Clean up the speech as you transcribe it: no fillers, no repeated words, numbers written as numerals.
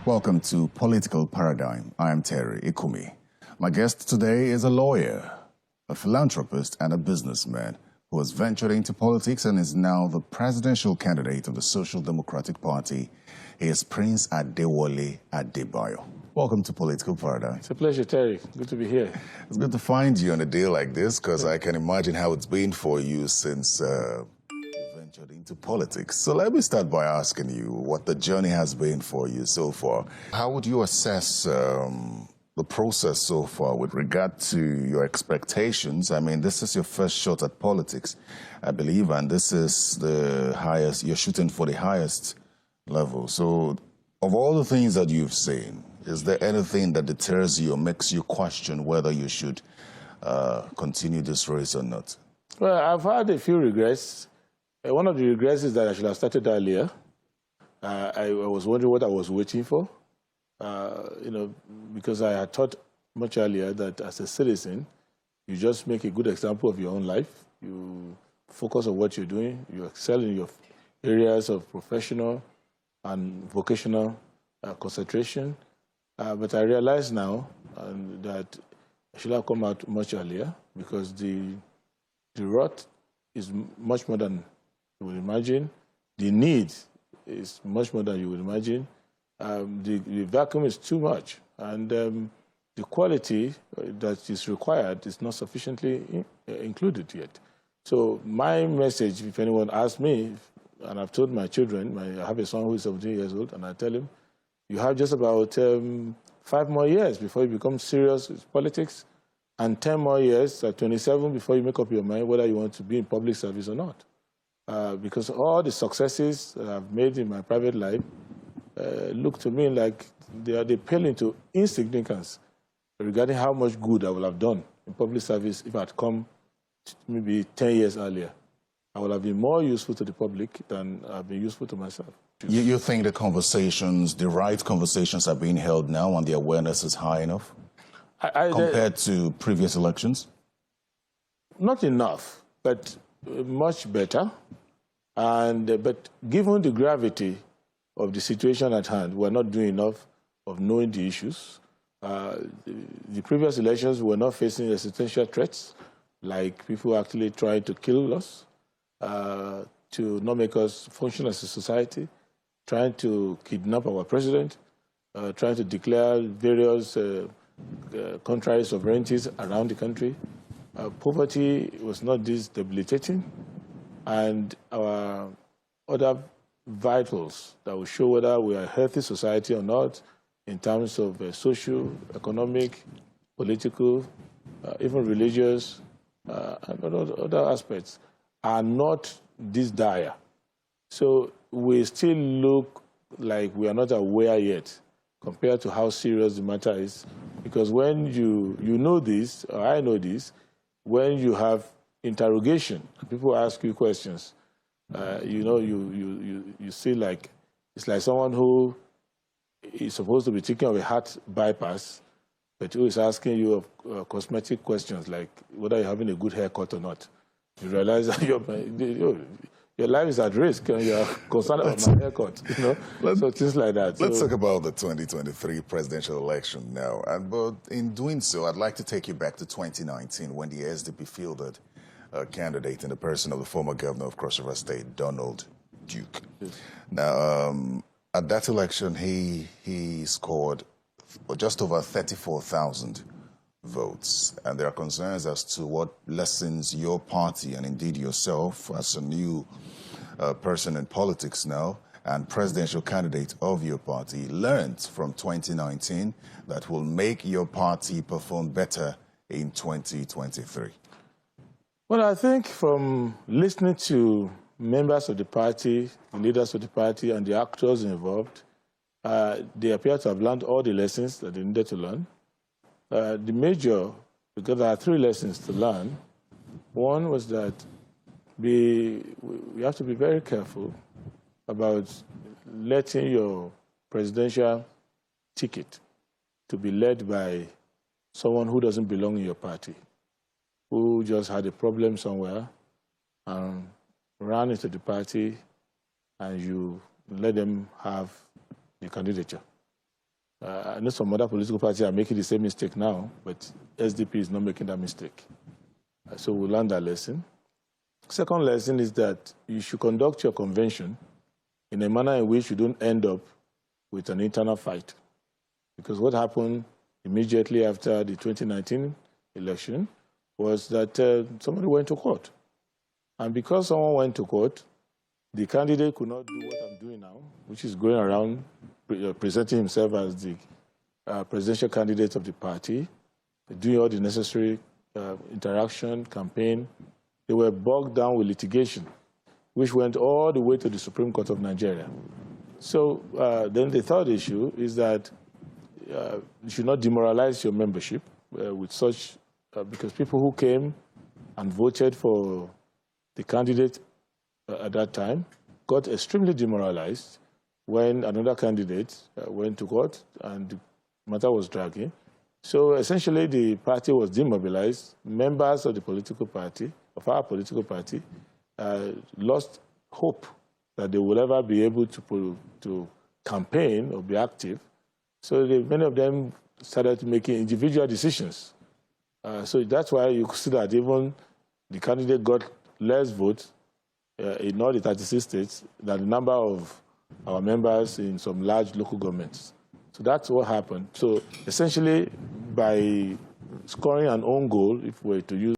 Welcome to Political Paradigm. I am Terry Ikumi. My guest today is a lawyer, a philanthropist, and a businessman who has ventured into politics and is now the presidential candidate of the Social Democratic Party. He is Prince Adewole Adebayo. Welcome to Political Paradigm. It's a pleasure, Terry. Good to be here. It's good to find you on a day like this because I can imagine how it's been for you since you ventured into politics. So let me start by asking you what the journey has been for you so far. How would you assess the process so far with regard to your expectations? I mean, this is your first shot at politics, I believe, and this is the highest, you're shooting for the highest level. So of all the things that you've seen, is there anything that deters you or makes you question whether you should continue this race or not? Well, I've had a few regrets. One of the regrets is that I should have started earlier. I was wondering what I was waiting for, because I had thought much earlier that as a citizen, you just make a good example of your own life. You focus on what you're doing. You excel in your areas of professional and vocational concentration. But I realize now that I should have come out much earlier because the rot is much more than you would imagine. The need is much more than you would imagine. The vacuum is too much. And the quality that is required is not sufficiently included yet. So my message, if anyone asks me, and I've told my children, I have a son who is 17 years old, and I tell him, you have just about 5 more years before you become serious with politics, and 10 more years at 27 before you make up your mind whether you want to be in public service or not. Because all the successes that I've made in my private life look to me like they pale into insignificance regarding how much good I would have done in public service if I had come maybe 10 years earlier. I would have been more useful to the public than I've been useful to myself. You think the right conversations are being held now and the awareness is high enough compared to previous elections? Not enough, but much better. But given the gravity of the situation at hand, we're not doing enough of knowing the issues. The previous elections were not facing existential threats, like people actually trying to kill us, to not make us function as a society, trying to kidnap our president, trying to declare various contrary sovereignties around the country. Poverty was not this debilitating, and our other vitals that will show whether we are a healthy society or not in terms of social, economic, political, even religious, and other aspects are not this dire. So we still look like we are not aware yet compared to how serious the matter is. Because when you know this, or I know this, when you have interrogation, people ask you questions, you see like, it's like someone who is supposed to be thinking of a heart bypass, but who is asking you cosmetic questions like whether you're having a good haircut or not. You realize that your life is at risk and you're concerned about my haircut, so things like that. Let's talk about the 2023 presidential election now. But in doing so, I'd like to take you back to 2019 when the SDP fielded a candidate in the person of the former governor of Cross River State, Donald Duke. Yes. Now, at that election, he scored just over 34,000 votes. And there are concerns as to what lessons your party and indeed yourself as a new person in politics now and presidential candidate of your party learned from 2019 that will make your party perform better in 2023. Well, I think from listening to members of the party, the leaders of the party and the actors involved, they appear to have learned all the lessons that they needed to learn. The major, because there are 3 lessons to learn. One was that we have to be very careful about letting your presidential ticket to be led by someone who doesn't belong in your party, who just had a problem somewhere and ran into the party, and you let them have the candidature. I know some other political parties are making the same mistake now, but SDP is not making that mistake. So we learned that lesson. Second lesson is that you should conduct your convention in a manner in which you don't end up with an internal fight. Because what happened immediately after the 2019 election was that somebody went to court. And because someone went to court, the candidate could not do what I'm doing now, which is going around presenting himself as the presidential candidate of the party, doing all the necessary interaction, campaign. They were bogged down with litigation, which went all the way to the Supreme Court of Nigeria. So then the third issue is that you should not demoralize your membership with such, because people who came and voted for the candidate at that time got extremely demoralized when another candidate went to court and the matter was dragging. So essentially the party was demobilized. Members of the political party, of our political party, lost hope that they will ever be able to campaign or be active. So many of them started making individual decisions. So that's why you see that even the candidate got less votes in all the 36 states than the number of our members in some large local governments. So that's what happened. So essentially, by scoring an own goal, if we were to use